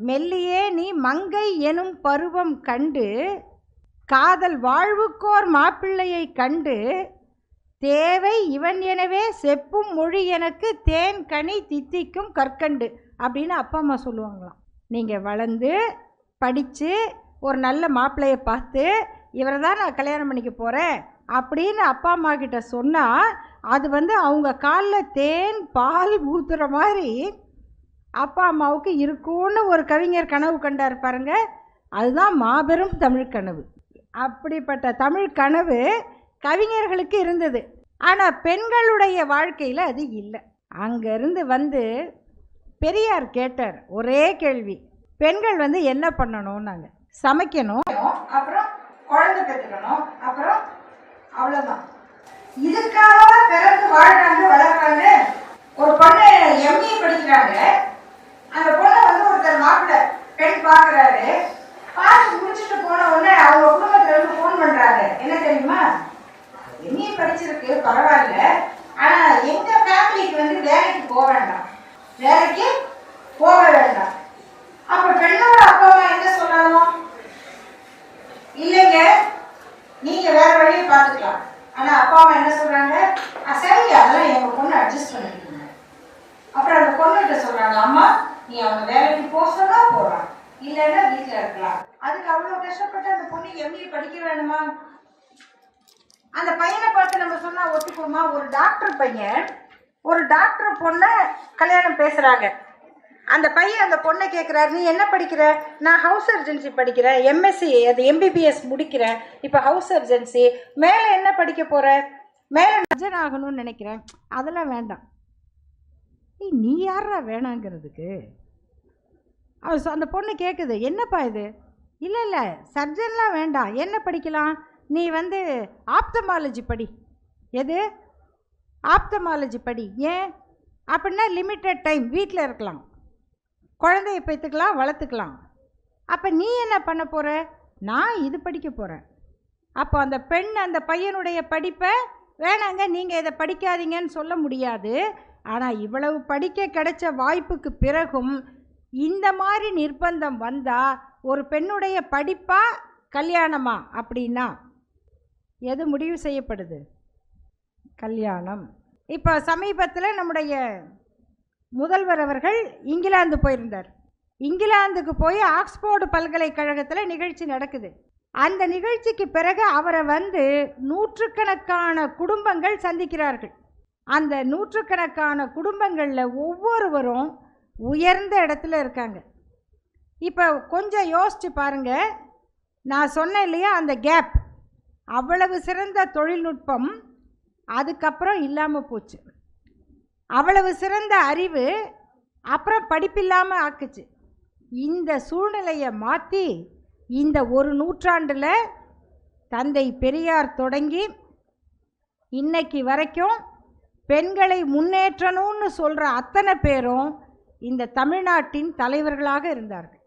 மெல்லியே நீ மங்கை எனும் பருவம் கண்டு காதல் வாழ்வுக்கோர் மாப்பிள்ளையை கண்டு தேவை இவன் எனவே செப்பும் மொழி எனக்கு தேன் கனி தித்திக்கும் கற்கண்டு அப்படின்னு அப்பா அம்மா சொல்லுவாங்களாம். நீங்கள் வளர்ந்து படித்து ஒரு நல்ல மாப்பிள்ளையை பார்த்து இவரை தான் நான் கல்யாணம் பண்ணிக்க போகிறேன் அப்படின்னு அப்பா அம்மா கிட்ட சொன்னால் அது அவங்க காலில் தேன் பால் ஊற்றுற மாதிரி அப்பா அம்மாவுக்கு இருக்கும்னு ஒரு கவிஞர் கனவு கண்டார் பாருங்க. அதுதான் மாபெரும் தமிழ் கனவு. அப்படிப்பட்ட தமிழ் கனவு கவிஞர்களுக்கு இருந்தது. ஆனால் பெண்களுடைய வாழ்க்கையில் அது இல்லை. அங்கேருந்து பெரியார் கேட்டார் ஒரே கேள்வி, பெண்கள் என்ன பண்ணணும்? நாங்கள் சமைக்கணும், அப்புறம் குழந்தை பெற்றுக்கணும், அப்புறம் அவ்வளோதான். இதுக்காக பிறந்து வாழ்றாங்க வளர்றாங்க. ஒரு பொண்ணு எம்ஏ படிக்கிறாங்க. அந்த பொண்ணை ஒருத்தர் மாப்பிள்ளை பெண் பார்க்குறாரு. பார்த்து முடிச்சுட்டு போன உடனே அவங்க குடும்பத்துல ஃபோன் பண்றாங்க. என்ன தெரியுமா, எம்ஏ படிச்சிருக்கு பரவாயில்ல, ஆனா எங்க ஃபேமிலிக்கு வேலைக்கு போக வேண்டாம், வேலைக்கு போக வேண்டாம். அப்ப பெண்ணோட அப்பா அம்மா என்ன சொல்லணும்? இல்லைங்க நீங்க வேற வழியை பார்த்துக்கலாம். ஆனா அப்பா அம்மா என்ன சொல்றாங்க? சரி அதெல்லாம் எங்க பொண்ணு அட்ஜஸ்ட் பண்ணிக்கணும். அப்புறம் அந்த பொண்ணுகிட்ட சொல்றாங்க, அம்மா நீ அவங்க வேலைக்கு போக சொன்னா போறான், இல்லைன்னா வீட்டில் இருக்கலாம். அதுக்கு அவ்வளோ கஷ்டப்பட்டு அந்த பொண்ணு எம்ஏ படிக்க வேணுமா? அந்த பையனை பார்த்து நம்ம சொன்னா ஒத்துக்குமா? ஒரு டாக்டர் பையன் ஒரு டாக்டர் பொண்ணை கல்யாணம் பேசுறாங்க. அந்த பையன் அந்த பொண்ணை கேட்குறாரு, நீ என்ன படிக்கிற? நான் ஹவுஸ் சர்ஜன்சி படிக்கிறேன், எம்எஸ்சி அது எம்பிபிஎஸ் முடிக்கிறேன், இப்போ ஹவுஸ் சர்ஜன்சி, மேலே என்ன படிக்க போகிற? மேலே சர்ஜன் ஆகணும்னு நினைக்கிறேன். அதெல்லாம் வேண்டாம். நீ யாரா வேணாங்கிறதுக்கு? அந்த பொண்ணு கேட்குது, என்னப்பா இது? இல்லை இல்லை சர்ஜன்லாம் வேண்டாம், என்ன படிக்கலாம்? நீ ஆப்தமாலஜி படி. எது? ஆப்தமாலஜி படி. ஏன் அப்படின்னா லிமிட்டட் டைம் வீட்டில் இருக்கலாம், குழந்தைய பெற்றுக்கலாம், வளர்த்துக்கலாம். அப்போ நீ என்ன பண்ண போகிற? நான் இது படிக்க போகிறேன். அப்போ அந்த பெண் அந்த பையனுடைய படிப்பை வேணாங்க நீங்கள் இதை படிக்காதீங்கன்னு சொல்ல முடியாது. ஆனால் இவ்வளவு படிக்க கிடைச்ச வாய்ப்புக்கு பிறகும் இந்த மாதிரி நிர்பந்தம் வந்தால் ஒரு பெண்ணுடைய படிப்பா கல்யாணமா அப்படின்னா எது முடிவு செய்யப்படுது? கல்யாணம். இப்போ சமீபத்தில் நம்முடைய முதல்வர் அவர்கள் இங்கிலாந்து போயிருந்தார். இங்கிலாந்துக்கு போய் ஆக்ஸ்போர்டு பல்கலைக்கழகத்தில் நிகழ்ச்சி நடக்குது. அந்த நிகழ்ச்சிக்கு பிறகு அவரை நூற்றுக்கணக்கான குடும்பங்கள் சந்திக்கிறார்கள். அந்த நூற்றுக்கணக்கான குடும்பங்களில் ஒவ்வொருவரும் உயர்ந்த இடத்துல இருக்காங்க. இப்போ கொஞ்சம் யோசிச்சு பாருங்க, நான் சொன்னேன் இல்லையா அந்த கேப், அவ்வளவு சிறந்த தொழில்நுட்பம் அதுக்கப்புறம் இல்லாமல் போச்சு. அவ்வளவு சிறந்த அறிவு அப்புறம் படிப்பில்லாமல் ஆக்குச்சு. இந்த சூழ்நிலையை மாற்றி இந்த ஒரு நூற்றாண்டில் தந்தை பெரியார் தொடங்கி இன்னைக்கு வரைக்கும் பெண்களை முன்னேற்றணும்னு சொல்கிற அத்தனை பேரும் இந்த தமிழ்நாட்டின் தலைவர்களாக இருந்தார்கள்.